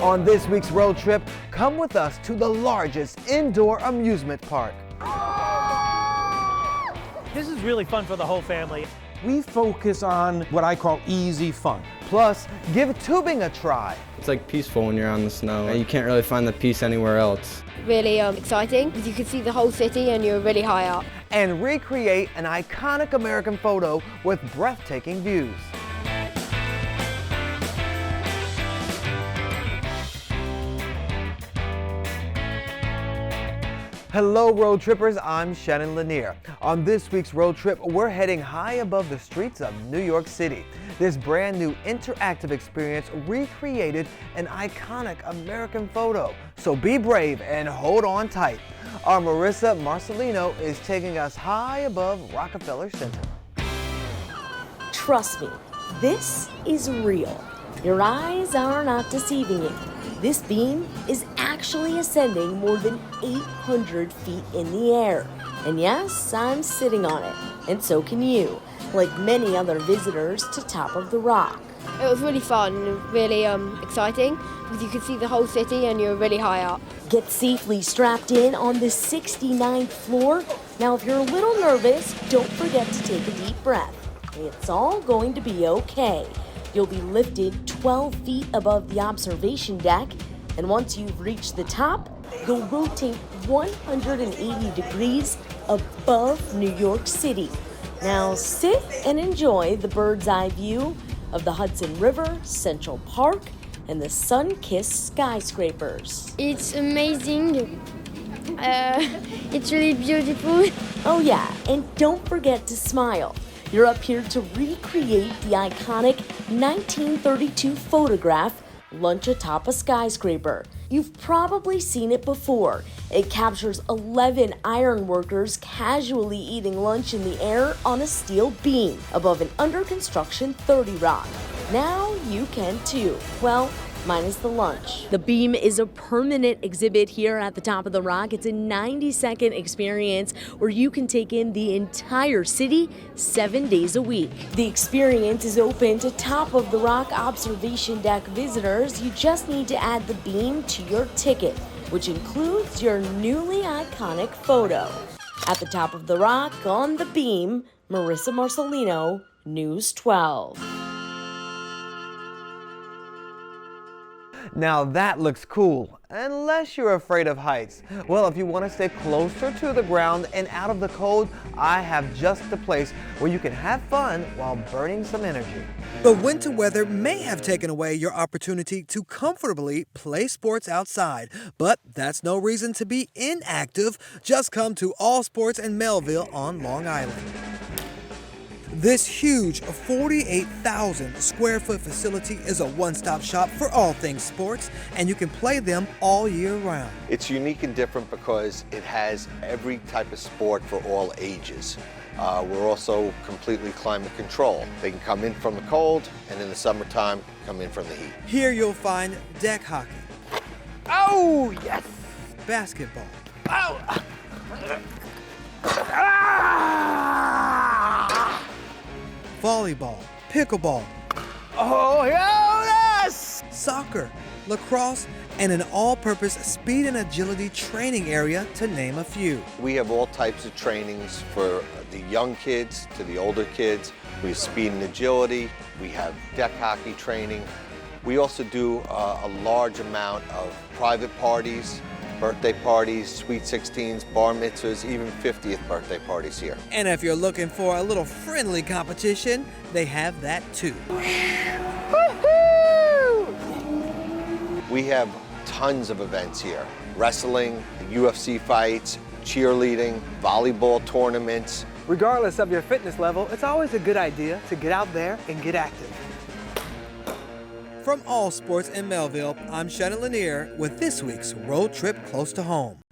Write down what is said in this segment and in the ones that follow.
On this week's road trip, come with us to the largest indoor amusement park. This is really fun for the whole family. We focus on what I call easy fun. Plus, give tubing a try. It's like peaceful when you're on the snow. You can't really find the peace anywhere else. Really exciting because you can see the whole city and you're really high up. And recreate an iconic American photo with breathtaking views. Hello road trippers, I'm Shannon Lanier. On this week's road trip, we're heading high above the streets of New York City. This brand new interactive experience recreated an iconic American photo. So be brave and hold on tight. Our Marissa Marcelino is taking us high above Rockefeller Center. Trust me, this is real. Your eyes are not deceiving you. This beam is actually ascending more than 800 feet in the air. And yes, I'm sitting on it. And so can you, like many other visitors to Top of the Rock. It was really fun and really exciting because you can see the whole city and you're really high up. Get safely strapped in on the 69th floor. Now, if you're a little nervous, don't forget to take a deep breath. It's all going to be okay. You'll be lifted 12 feet above the observation deck, and once you've reached the top, you'll rotate 180 degrees above New York City. Now sit and enjoy the bird's eye view of the Hudson River, Central Park, and the sun-kissed skyscrapers. It's amazing. It's really beautiful. Oh yeah, and don't forget to smile. You're up here to recreate the iconic 1932 photograph, Lunch Atop a Skyscraper. You've probably seen it before. It captures 11 iron workers casually eating lunch in the air on a steel beam above an under-construction 30 Rock. Now you can too. Well, minus the lunch. The beam is a permanent exhibit here at the Top of the Rock. It's a 90-second experience where you can take in the entire city 7 days a week. The experience is open to Top of the Rock observation deck visitors. You just need to add the beam to your ticket, which includes your newly iconic photo. At the Top of the Rock, on the beam, Marissa Marcelino, News 12. Now that looks cool, unless you're afraid of heights. Well, if you want to stay closer to the ground and out of the cold, I have just the place where you can have fun while burning some energy. But winter weather may have taken away your opportunity to comfortably play sports outside. But that's no reason to be inactive. Just come to All Sports in Melville on Long Island. This huge 48,000 square foot facility is a one-stop shop for all things sports, and you can play them all year round. It's unique and different because it has every type of sport for all ages. We're also completely climate control. They can come in from the cold, and in the summertime, come in from the heat. Here you'll find deck hockey. Oh, yes! Basketball. Oh! Volleyball, pickleball, oh yes! Soccer, lacrosse, and an all-purpose speed and agility training area, to name a few. We have all types of trainings for the young kids to the older kids. We have speed and agility. We have deck hockey training. We also do a large amount of private parties, birthday parties, sweet 16s, bar mitzvahs, even 50th birthday parties here. And if you're looking for a little friendly competition, they have that too. We have tons of events here. Wrestling, UFC fights, cheerleading, volleyball tournaments. Regardless of your fitness level, it's always a good idea to get out there and get active. From All Sports in Melville, I'm Shannon Lanier with this week's Road Trip Close to Home.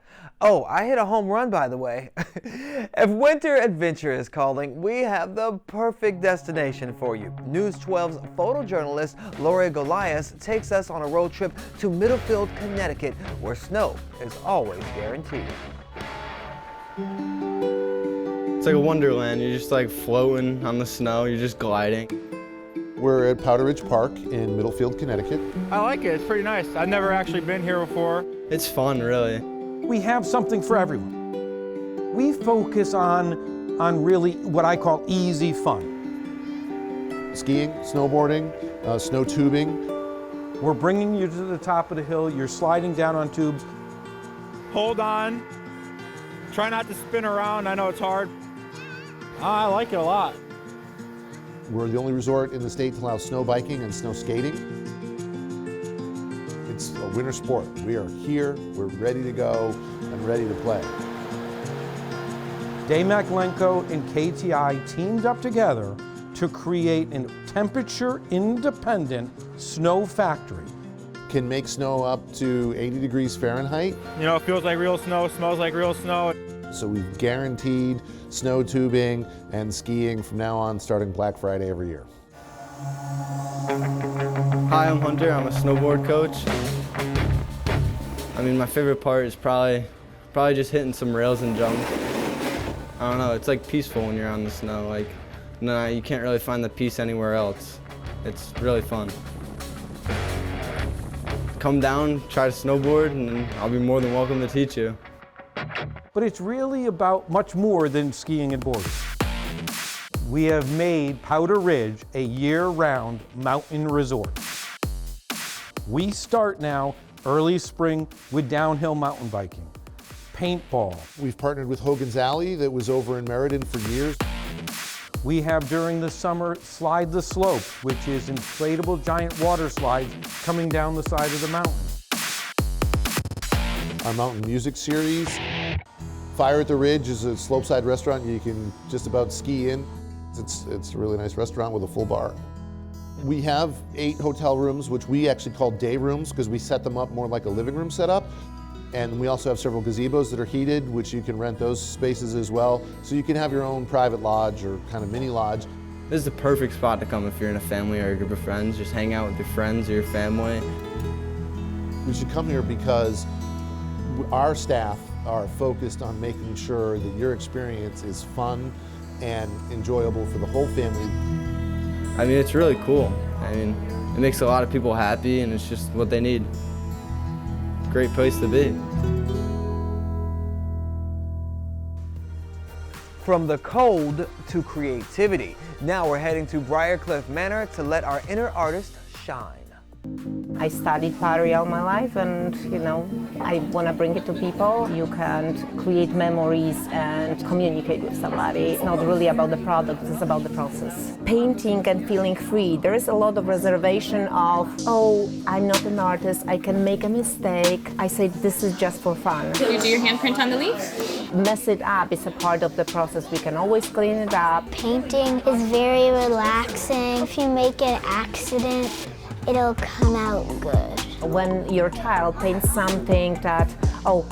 Oh, I hit a home run, by the way. If winter adventure is calling, we have the perfect destination for you. News 12's photojournalist Lori Goliath takes us on a road trip to Litchfield, Connecticut, where snow is always guaranteed. It's like a wonderland. You're just like floating on the snow. You're just gliding. We're at Powder Ridge Park in Middlefield, Connecticut. I like it. It's pretty nice. I've never actually been here before. It's fun, really. We have something for everyone. We focus on really what I call easy fun. Skiing, snowboarding, snow tubing. We're bringing you to the top of the hill. You're sliding down on tubes. Hold on. Try not to spin around. I know it's hard. I like it a lot. We're the only resort in the state to allow snow biking and snow skating. It's a winter sport. We are here, we're ready to go, and ready to play. Dave Maklenko and KTI teamed up together to create a temperature-independent snow factory. Can make snow up to 80 degrees Fahrenheit. You know, it feels like real snow, smells like real snow. So we've guaranteed snow tubing and skiing from now on, starting Black Friday every year. Hi, I'm Hunter. I'm a snowboard coach. I mean, my favorite part is probably just hitting some rails and jump. I don't know, it's like peaceful when you're on the snow. Like, no, you can't really find the peace anywhere else. It's really fun. Come down, try to snowboard, and I'll be more than welcome to teach you. But it's really about much more than skiing and boarding. We have made Powder Ridge a year-round mountain resort. We start now early spring with downhill mountain biking, paintball. We've partnered with Hogan's Alley that was over in Meriden for years. We have during the summer Slide the Slope, which is inflatable giant water slides coming down the side of the mountain. Our mountain music series. Fire at the Ridge is a slopeside restaurant you can just about ski in. It's a really nice restaurant with a full bar. We have 8 hotel rooms, which we actually call day rooms because we set them up more like a living room setup. And we also have several gazebos that are heated, which you can rent those spaces as well. So you can have your own private lodge or kind of mini lodge. This is the perfect spot to come if you're in a family or a group of friends. Just hang out with your friends or your family. You should come here because our staff are focused on making sure that your experience is fun and enjoyable for the whole family. I mean, it's really cool. I mean, it makes a lot of people happy and it's just what they need. Great place to be. From the cold to creativity. Now we're heading to Briarcliff Manor to let our inner artist shine. I studied pottery all my life and, I want to bring it to people. You can create memories and communicate with somebody. It's not really about the product, it's about the process. Painting and feeling free. There is a lot of reservation of, oh, I'm not an artist, I can make a mistake. I say this is just for fun. You do your handprint on the leaf? Mess it up is a part of the process. We can always clean it up. Painting is very relaxing. If you make an accident, it'll come out good. When your child paints something that,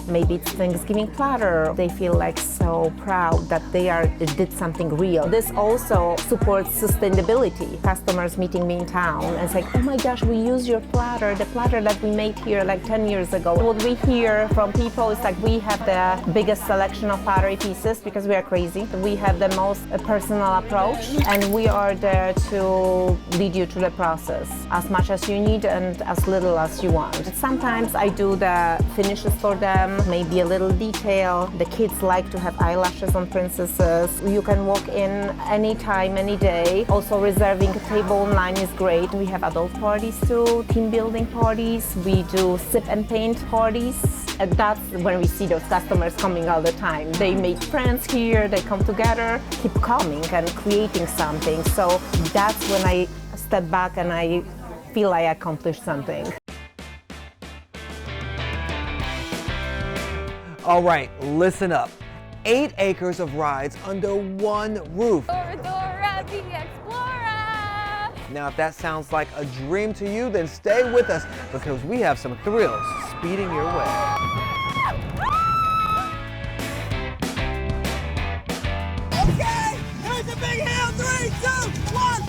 maybe it's Thanksgiving platter, they feel like so proud that they did something real. This also supports sustainability. Customers meeting me in town and it's like, oh my gosh, we use your platter, the platter that we made here like 10 years ago. What we hear from people is like we have the biggest selection of pottery pieces because we are crazy. We have the most personal approach and we are there to lead you through the process as much as you need and as little as you want. Sometimes I do the finishes for them, maybe a little detail. The kids like to have eyelashes on princesses. You can walk in anytime, any day. Also reserving a table online is great. We have adult parties too, team building parties. We do sip and paint parties. And that's when we see those customers coming all the time. They make friends here, they come together, keep coming and creating something. So that's when I step back and I feel I accomplished something. All right, listen up. 8 acres of rides under one roof. Dora, the Explorer! Now, if that sounds like a dream to you, then stay with us because we have some thrills speeding your way. Okay, here's a big hill. 3, 2, 1.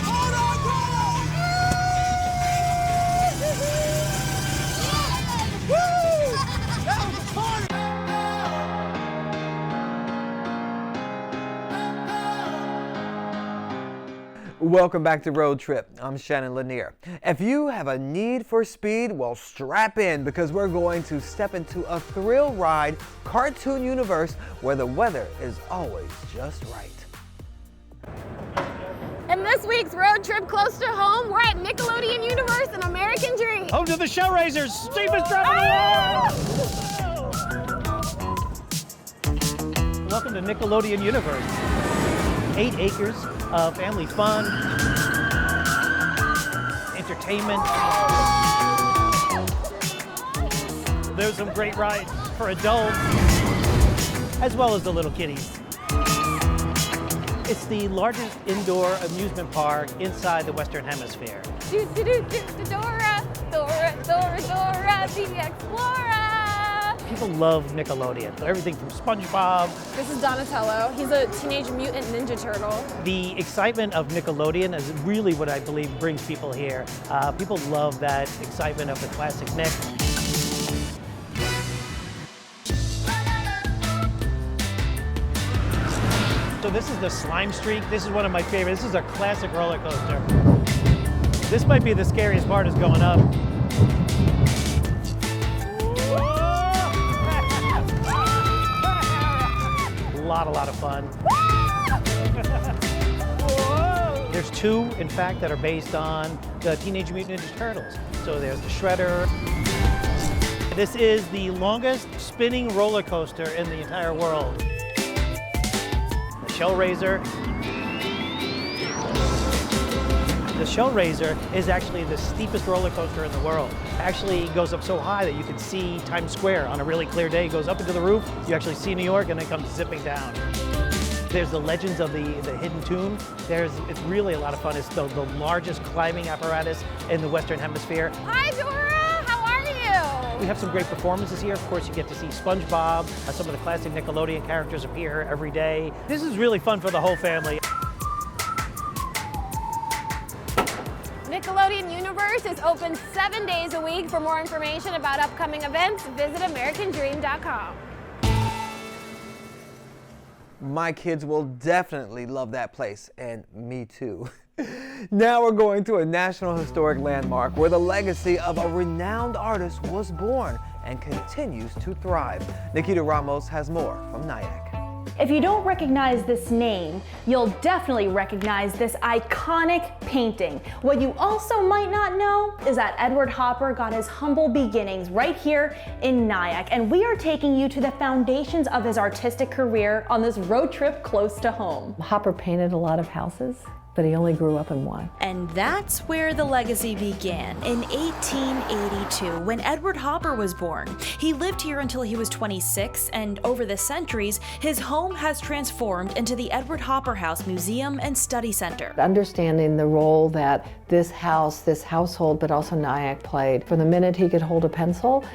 Hold on, Welcome back to Road Trip. I'm Shannon Lanier. If you have a need for speed, well, strap in because we're going to step into a thrill ride cartoon universe where the weather is always just right. And this week's road trip close to home, we're at Nickelodeon Universe and American Dream. Home to the show raisers, steepest drop in the world! Welcome to Nickelodeon Universe. 8 acres of family fun, entertainment. There's some great rides for adults, as well as the little kiddies. It's the largest indoor amusement park inside the Western Hemisphere. Dora, the Explorer. People love Nickelodeon. Everything from SpongeBob. This is Donatello. He's a Teenage Mutant Ninja Turtle. The excitement of Nickelodeon is really what I believe brings people here. People love that excitement of the classic Nick. So this is the Slime Streak. This is one of my favorites. This is a classic roller coaster. This might be the scariest part, is going up. A lot of fun. There's 2, in fact, that are based on the Teenage Mutant Ninja Turtles. So there's the Shredder. This is the longest spinning roller coaster in the entire world. The Shellraiser. The Shellraiser is actually the steepest roller coaster in the world. It actually goes up so high that you can see Times Square on a really clear day. It goes up into the roof, you actually see New York, and then comes zipping down. There's the Legends of the Hidden Tomb. It's really a lot of fun. It's the largest climbing apparatus in the Western Hemisphere. Hi, Dora. How are you? We have some great performances here. Of course, you get to see SpongeBob. Some of the classic Nickelodeon characters appear here every day. This is really fun for the whole family. Nickelodeon Universe is open 7 days a week. For more information about upcoming events, visit AmericanDream.com. My kids will definitely love that place, and me too. Now we're going to a National Historic Landmark where the legacy of a renowned artist was born and continues to thrive. Nikita Ramos has more from Nyack. If you don't recognize this name, you'll definitely recognize this iconic painting. What you also might not know is that Edward Hopper got his humble beginnings right here in Nyack, and we are taking you to the foundations of his artistic career on this road trip close to home. Hopper painted a lot of houses, but he only grew up in one. And that's where the legacy began, in 1882, when Edward Hopper was born. He lived here until he was 26, and over the centuries, his home has transformed into the Edward Hopper House Museum and Study Center. Understanding the role that this house, this household, but also Nyack played, from the minute he could hold a pencil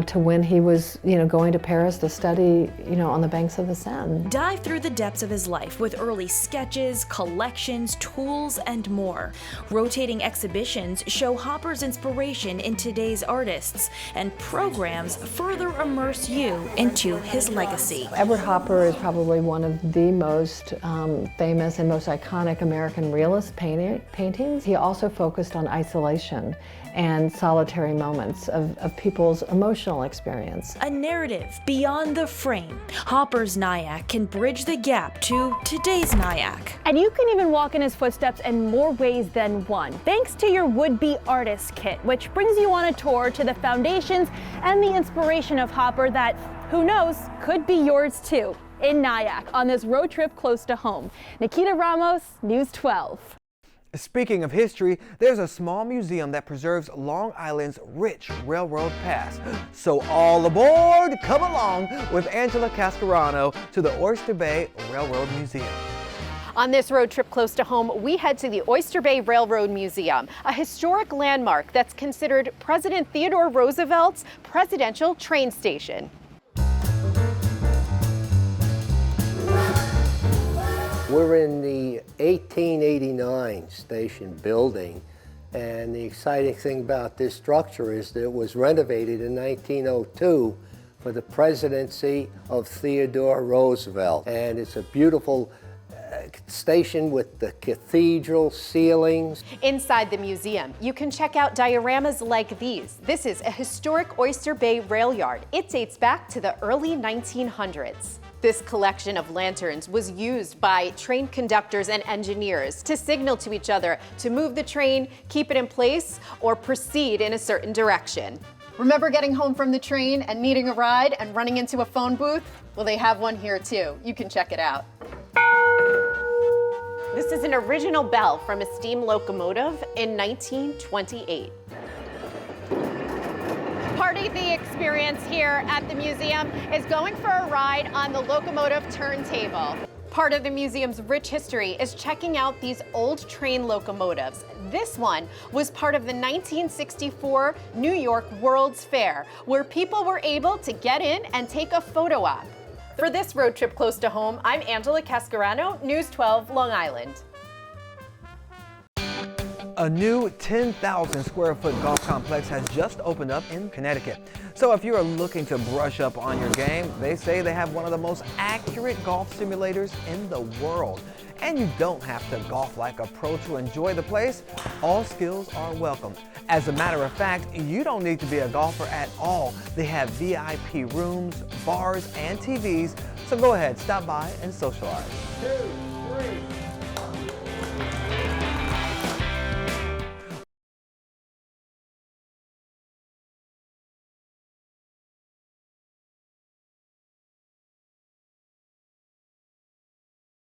to when he was, going to Paris to study, on the banks of the Seine. Dive through the depths of his life with early sketches, collections, tools, and more. Rotating exhibitions show Hopper's inspiration in today's artists, and programs further immerse you into his legacy. Edward Hopper is probably one of the most famous and most iconic American realist paintings. He also focused on isolation and solitary moments of people's emotional experience. A narrative beyond the frame. Hopper's Nyack can bridge the gap to today's Nyack. And you can even walk in his footsteps in more ways than one, thanks to your would-be artist kit, which brings you on a tour to the foundations and the inspiration of Hopper that, who knows, could be yours too, in Nyack on this road trip close to home. Nikita Ramos, News 12. Speaking of history, there's a small museum that preserves Long Island's rich railroad past. So all aboard! Come along with Angela Cascarano to the Oyster Bay Railroad Museum. On this road trip close to home, we head to the Oyster Bay Railroad Museum, a historic landmark that's considered President Theodore Roosevelt's presidential train station. We're in the 1889 station building, and the exciting thing about this structure is that it was renovated in 1902 for the presidency of Theodore Roosevelt. And it's a beautiful station with the cathedral ceilings. Inside the museum, you can check out dioramas like these. This is a historic Oyster Bay rail yard. It dates back to the early 1900s. This collection of lanterns was used by train conductors and engineers to signal to each other to move the train, keep it in place, or proceed in a certain direction. Remember getting home from the train and needing a ride and running into a phone booth? Well, they have one here too. You can check it out. This is an original bell from a steam locomotive in 1928. Part of the experience here at the museum is going for a ride on the locomotive turntable. Part of the museum's rich history is checking out these old train locomotives. This one was part of the 1964 New York World's Fair, where people were able to get in and take a photo op. For this road trip close to home, I'm Angela Cascarano, News 12, Long Island. A new 10,000 square foot golf complex has just opened up in Connecticut. So if you are looking to brush up on your game, they say they have one of the most accurate golf simulators in the world. And you don't have to golf like a pro to enjoy the place. All skills are welcome. As a matter of fact, you don't need to be a golfer at all. They have VIP rooms, bars, and TVs. So go ahead, stop by and socialize.